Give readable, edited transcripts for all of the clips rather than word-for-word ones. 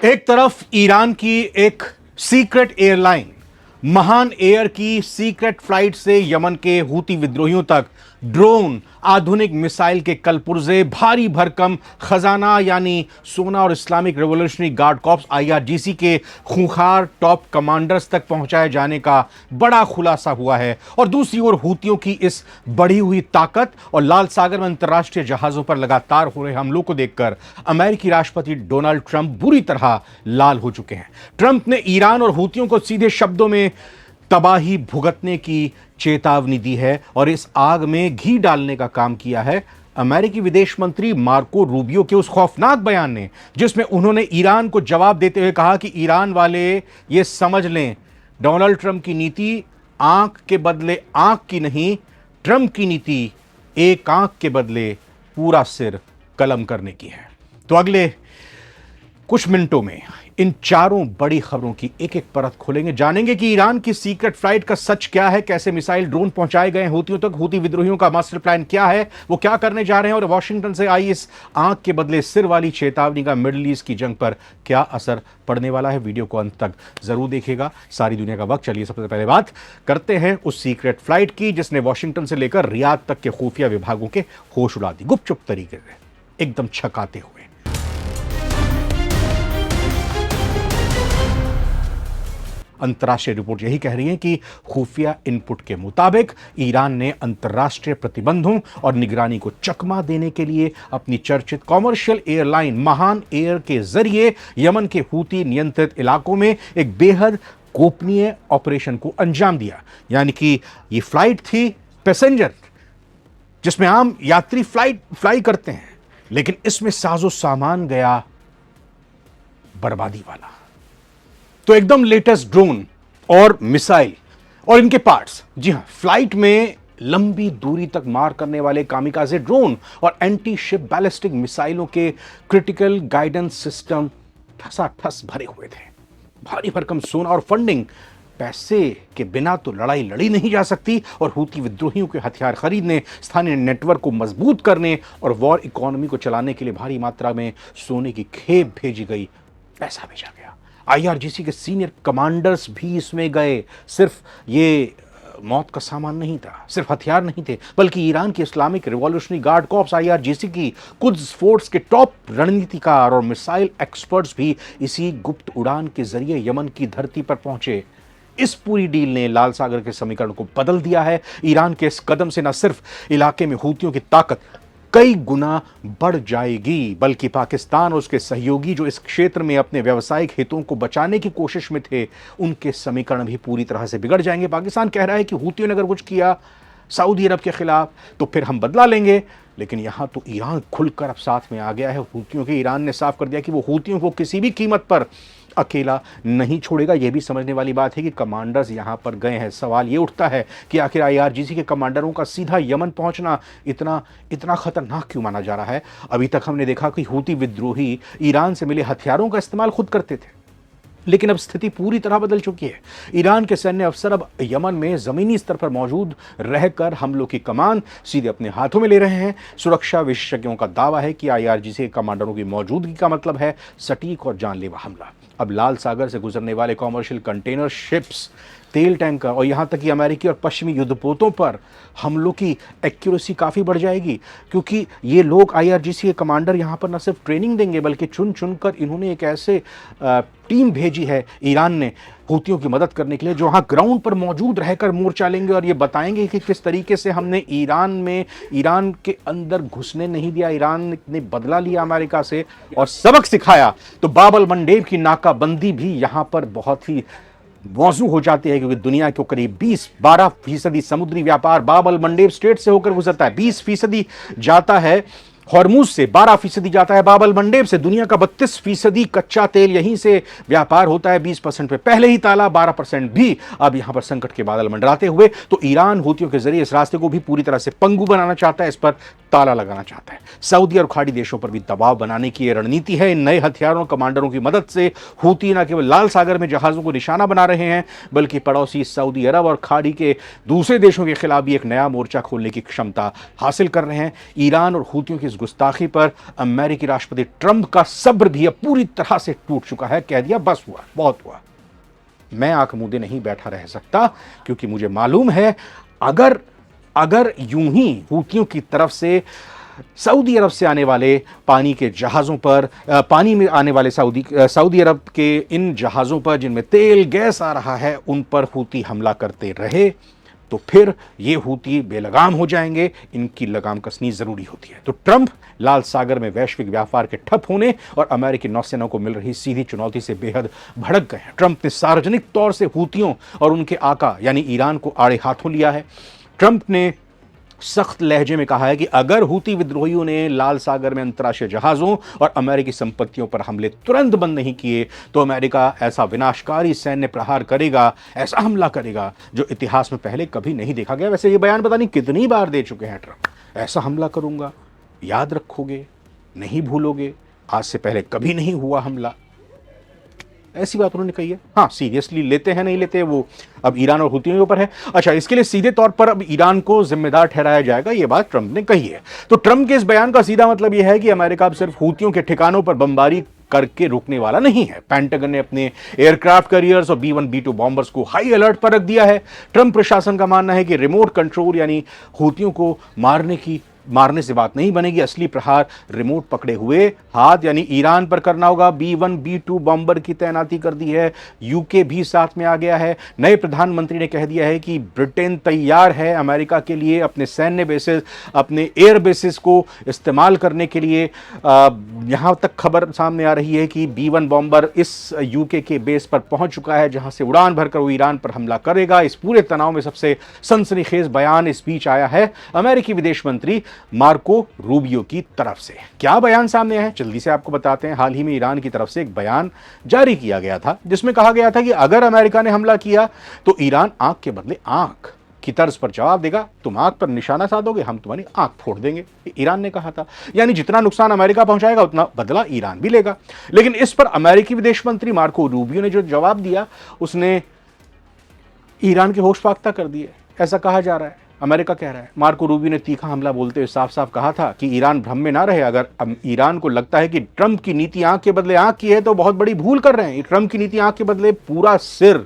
एक तरफ ईरान की एक सीक्रेट एयरलाइन महान एयर की सीक्रेट फ्लाइट से यमन के हूती विद्रोहियों तक ड्रोन, आधुनिक मिसाइल के कलपुर्जे, भारी भरकम खजाना यानी सोना और Islamic revolutionary guard corps IRGC के खूंखार टॉप कमांडर्स तक पहुंचाए जाने का बड़ा खुलासा हुआ है। और दूसरी ओर हूतियों की इस बढ़ी हुई ताकत और लाल सागर में अंतर्राष्ट्रीय जहाजों पर लगातार हो रहे हमलों को देखकर अमेरिकी राष्ट्रपति डोनाल्ड ट्रंप बुरी तरह लाल हो चुके हैं। ट्रंप ने ईरान और हूतियों को सीधे शब्दों में तबाही भुगतने की चेतावनी दी है और इस आग में घी डालने का काम किया है अमेरिकी विदेश मंत्री मार्को रूबियो के उस खौफनाक बयान ने, जिसमें उन्होंने ईरान को जवाब देते हुए कहा कि ईरान वाले ये समझ लें, डोनाल्ड ट्रंप की नीति आंख के बदले आंख की नहीं, ट्रंप की नीति एक आंख के बदले पूरा सिर कलम करने की है। तो अगले कुछ मिनटों में इन चारों बड़ी खबरों की एक एक परत खोलेंगे, जानेंगे कि ईरान की सीक्रेट फ्लाइट का सच क्या है, कैसे मिसाइल ड्रोन पहुंचाए गए हूतियों तक, हूती विद्रोहियों का मास्टर प्लान क्या है, वो क्या करने जा रहे हैं और वॉशिंगटन से आई इस आंख के बदले सिर वाली चेतावनी का मिडिल ईस्ट की जंग पर क्या असर पड़ने वाला है। वीडियो को अंत तक जरूर देखिएगा, सारी दुनिया का वक्त। चलिए सबसे पहले बात करते हैं उस सीक्रेट फ्लाइट की जिसने वॉशिंगटन से लेकर रियाद तक के खुफिया विभागों के होश उड़ा दी, गुपचुप तरीके से, एकदम छकाते हुए। अंतर्राष्ट्रीय रिपोर्ट यही कह रही है कि खुफिया इनपुट के मुताबिक ईरान ने अंतर्राष्ट्रीय प्रतिबंधों और निगरानी को चकमा देने के लिए अपनी चर्चित कॉमर्शियल एयरलाइन महान एयर के जरिए यमन के हूती नियंत्रित इलाकों में एक बेहद गोपनीय ऑपरेशन को अंजाम दिया। यानी कि ये फ्लाइट थी पैसेंजर, जिसमें आम यात्री फ्लाई करते हैं, लेकिन इसमें साजो सामान गया बर्बादी वाला। तो एकदम लेटेस्ट ड्रोन और मिसाइल और इनके पार्ट्स, जी हां, फ्लाइट में लंबी दूरी तक मार करने वाले कामिकाजे ड्रोन और एंटी शिप बैलिस्टिक मिसाइलों के क्रिटिकल गाइडेंस सिस्टम ठसाठस भरे हुए थे। भारी भरकम सोना और फंडिंग, पैसे के बिना तो लड़ाई लड़ी नहीं जा सकती और हूती विद्रोहियों के हथियार खरीदने, स्थानीय नेटवर्क को मजबूत करने और वॉर इकोनॉमी को चलाने के लिए भारी मात्रा में सोने की खेप भेजी गई, पैसा भेजा गया। आईआरजीसी के सीनियर कमांडर्स भी इसमें गए। सिर्फ ये मौत का सामान नहीं था, सिर्फ हथियार नहीं थे, बल्कि ईरान की Islamic revolutionary guard corps IRGC की कुछ फोर्स के टॉप रणनीतिकार और मिसाइल एक्सपर्ट्स भी इसी गुप्त उड़ान के जरिए यमन की धरती पर पहुंचे। इस पूरी डील ने लाल सागर के समीकरण को बदल दिया है। ईरान के इस कदम से न सिर्फ इलाके में हूतियों की ताकत कई गुना बढ़ जाएगी, बल्कि पाकिस्तान और उसके सहयोगी जो इस क्षेत्र में अपने व्यावसायिक हितों को बचाने की कोशिश में थे, उनके समीकरण भी पूरी तरह से बिगड़ जाएंगे। पाकिस्तान कह रहा है कि हूतियों ने अगर कुछ किया सऊदी अरब के खिलाफ तो फिर हम बदला लेंगे, लेकिन यहां तो ईरान खुलकर अब साथ में आ गया है हूतियों के। ईरान ने साफ कर दिया कि वो हूतियों को किसी भी कीमत पर अकेला नहीं छोड़ेगा। यह भी समझने वाली बात है कि कमांडर्स यहां पर गए हैं। सवाल यह उठता है कि आखिर आईआरजीसी के कमांडरों का सीधा यमन पहुंचना इतना खतरनाक क्यों माना जा रहा है। अभी तक हमने देखा कि हूती विद्रोही ईरान से मिले हथियारों का इस्तेमाल खुद करते थे, लेकिन अब स्थिति पूरी तरह बदल चुकी है। ईरान के सैन्य अफसर अब यमन में जमीनी स्तर पर मौजूद रहकर हमलों की कमान सीधे अपने हाथों में ले रहे हैं। सुरक्षा विशेषज्ञों का दावा है कि आईआरजीसी के कमांडरों की मौजूदगी का मतलब है सटीक और जानलेवा हमला। अब लाल सागर से गुजरने वाले कॉमर्शियल कंटेनर शिप्स, तेल टैंकर और यहां तक कि अमेरिकी और पश्चिमी युद्धपोतों पर हमलों की एक्यूरेसी काफ़ी बढ़ जाएगी, क्योंकि ये लोग आईआरजीसी के कमांडर यहां पर न सिर्फ ट्रेनिंग देंगे, बल्कि चुन चुनकर इन्होंने एक ऐसे टीम भेजी है ईरान ने हूतियों की मदद करने के लिए, जो वहां ग्राउंड पर मौजूद रहकर मोर्चा लेंगे और ये बताएंगे कि किस तरीके से हमने ईरान के अंदर घुसने नहीं दिया, ईरान ने बदला लिया अमेरिका से और सबक सिखाया। तो बाब अल मंडेब की नाकाबंदी भी यहां पर बहुत ही मौजू हो जाती है, क्योंकि दुनिया को करीब 12% समुद्री व्यापार बाब अल मंडेब स्टेट से होकर गुजरता है। 20% जाता है हॉर्मुज से, 12% जाता है बाब अल मंडेब से। दुनिया का 32% कच्चा तेल यहीं से व्यापार होता है। 20% पे पहले ही ताला, 12% भी अब यहां पर संकट के बादल मंडराते हुए। तो ईरान हूतियों के जरिए इस रास्ते को भी पूरी तरह से पंगु बनाना चाहता है, इस पर ताला लगाना चाहता है। सऊदी और खाड़ी देशों पर भी दबाव बनाने की यह रणनीति है। इन नए हथियारों कमांडरों की मदद से हूती न केवल लाल सागर में जहाजों को निशाना बना रहे हैं, बल्कि पड़ोसी सऊदी अरब और खाड़ी के दूसरे देशों के खिलाफ भी एक नया मोर्चा खोलने की क्षमता हासिल कर रहे हैं। ईरान और हूतियों की इस गुस्ताखी पर अमेरिकी राष्ट्रपति ट्रंप का सब्र भी अब पूरी तरह से टूट चुका है। कह दिया बस हुआ, बहुत हुआ, मैं आंख मूंदे नहीं बैठा रह सकता, क्योंकि मुझे मालूम है अगर यूं ही हूतियों की तरफ से सऊदी अरब से आने वाले पानी के जहाज़ों पर, पानी में आने वाले सऊदी अरब के इन जहाज़ों पर जिनमें तेल गैस आ रहा है, उन पर हूती हमला करते रहे तो फिर ये हूती बेलगाम हो जाएंगे। इनकी लगाम कसनी जरूरी होती है। तो ट्रंप लाल सागर में वैश्विक व्यापार के ठप होने और अमेरिकी नौसेना को मिल रही सीधी चुनौती से बेहद भड़क गए हैं। ट्रंप ने सार्वजनिक तौर से हूतियों और उनके आका यानी ईरान को आड़े हाथों लिया है। ट्रंप ने सख्त लहजे में कहा है कि अगर हूती विद्रोहियों ने लाल सागर में अंतर्राष्ट्रीय जहाजों और अमेरिकी संपत्तियों पर हमले तुरंत बंद नहीं किए तो अमेरिका ऐसा विनाशकारी सैन्य प्रहार करेगा, ऐसा हमला करेगा जो इतिहास में पहले कभी नहीं देखा गया। वैसे ये बयान पता नहीं कितनी बार दे चुके हैं ट्रंप। ऐसा हमला करूंगा, याद रखोगे, नहीं भूलोगे, आज से पहले कभी नहीं हुआ हमला, ऐसी बात उन्होंने कही है। हाँ, सीरियसली लेते हैं नहीं लेते वो अब ईरान और हूतियों के ऊपर है। अच्छा, इसके लिए सीधे तौर पर अब ईरान को जिम्मेदार ठहराया जाएगा, ये बात ट्रंप ने कही है। तो ट्रंप के इस बयान का सीधा मतलब यह है कि अमेरिका अब सिर्फ हूतियों के ठिकानों पर बमबारी करके रुकने वाला नहीं है। पेंटागन ने अपने एयरक्राफ्ट कैरियर्स और B-1 B-2 बॉम्बर्स को हाई अलर्ट पर रख दिया है। ट्रंप प्रशासन का मानना है कि रिमोट कंट्रोल यानी हूतियों को मारने से बात नहीं बनेगी, असली प्रहार रिमोट पकड़े हुए हाथ यानी ईरान पर करना होगा। B-1 B-2 बॉम्बर की तैनाती कर दी है, यूके भी साथ में आ गया है। नए प्रधानमंत्री ने कह दिया है कि ब्रिटेन तैयार है अमेरिका के लिए अपने सैन्य बेसिस, अपने एयर बेसिस को इस्तेमाल करने के लिए। यहां तक खबर सामने आ रही है कि B-1 बॉम्बर इस यूके के बेस पर पहुंच चुका है, जहां से उड़ान भरकर वो ईरान पर हमला करेगा। इस पूरे तनाव में सबसे सनसनीखेज बयान इस बीच आया है अमेरिकी विदेश मंत्री मार्को रूबियो की तरफ से। क्या बयान सामने है जल्दी से आपको बताते हैं। हाल ही में ईरान की तरफ से एक बयान जारी किया गया था जिसमें कहा गया था कि अगर अमेरिका ने हमला किया तो ईरान आंख के बदले आंख की तर्ज पर जवाब देगा। तुम आंख पर निशाना साधोगे, हम तुम्हारी आंख फोड़ देंगे, ईरान ने कहा था। यानी जितना नुकसान अमेरिका पहुंचाएगा उतना बदला ईरान भी लेगा। लेकिन इस पर अमेरिकी विदेश मंत्री मार्को रूबियो ने जो जवाब दिया उसने ईरान के होश फाख्ता कर दिए, ऐसा कहा जा रहा है। अमेरिका कह रहा है। मार्को रूबियो ने तीखा हमला बोलते हुए साफ साफ कहा था कि ईरान भ्रम में ना रहे। अगर ईरान को लगता है कि ट्रंप की नीति आंख के बदले आंख की है तो बहुत बड़ी भूल कर रहे हैं। ट्रंप की नीति आंख के बदले पूरा सिर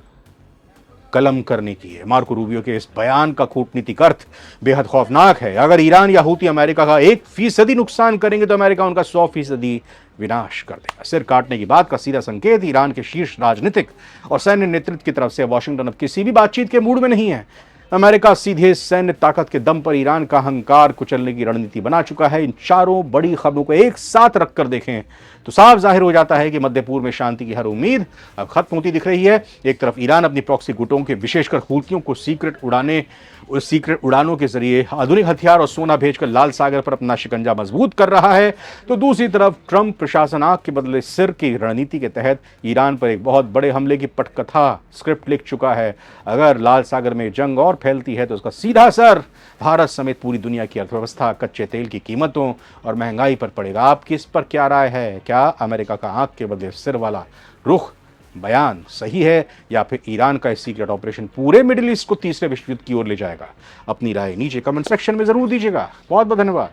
कलम करने की है। मार्को रूबियो के इस बयान का कूटनीतिक अर्थ बेहद खौफनाक है। अगर ईरान या हूती अमेरिका का 1% नुकसान करेंगे तो अमेरिका उनका 100% विनाश कर देगा। सिर काटने की बात का सीधा संकेत ईरान के शीर्ष राजनीतिक और सैन्य नेतृत्व की तरफ से वाशिंगटन अब किसी भी बातचीत के मूड में नहीं है। अमेरिका सीधे सैन्य ताकत के दम पर ईरान का अहंकार कुचलने की रणनीति बना चुका है। इन चारों बड़ी खबरों को एक साथ रखकर देखें तो साफ जाहिर हो जाता है कि मध्य पूर्व में शांति की हर उम्मीद अब खत्म होती दिख रही है। एक तरफ ईरान अपनी प्रॉक्सी गुटों के विशेषकर हूतियों को सीक्रेट उड़ानों के जरिए आधुनिक हथियार और सोना भेजकर लाल सागर पर अपना शिकंजा मजबूत कर रहा है, तो दूसरी तरफ ट्रंप प्रशासन आंख के बदले सिर की रणनीति के तहत ईरान पर एक बहुत बड़े हमले की पटकथा स्क्रिप्ट लिख चुका है। अगर लाल सागर में जंग और फैलती है तो उसका सीधा असर भारत समेत पूरी दुनिया की अर्थव्यवस्था, कच्चे तेल की कीमतों और महंगाई पर पड़ेगा। आपकी इस पर क्या राय है? क्या अमेरिका का आंख के बदले सिर वाला रुख बयान सही है या फिर ईरान का सीक्रेट ऑपरेशन पूरे मिडिल ईस्ट को तीसरे विश्व युद्ध की ओर ले जाएगा? अपनी राय नीचे कमेंट सेक्शन में जरूर दीजिएगा। बहुत बहुत धन्यवाद।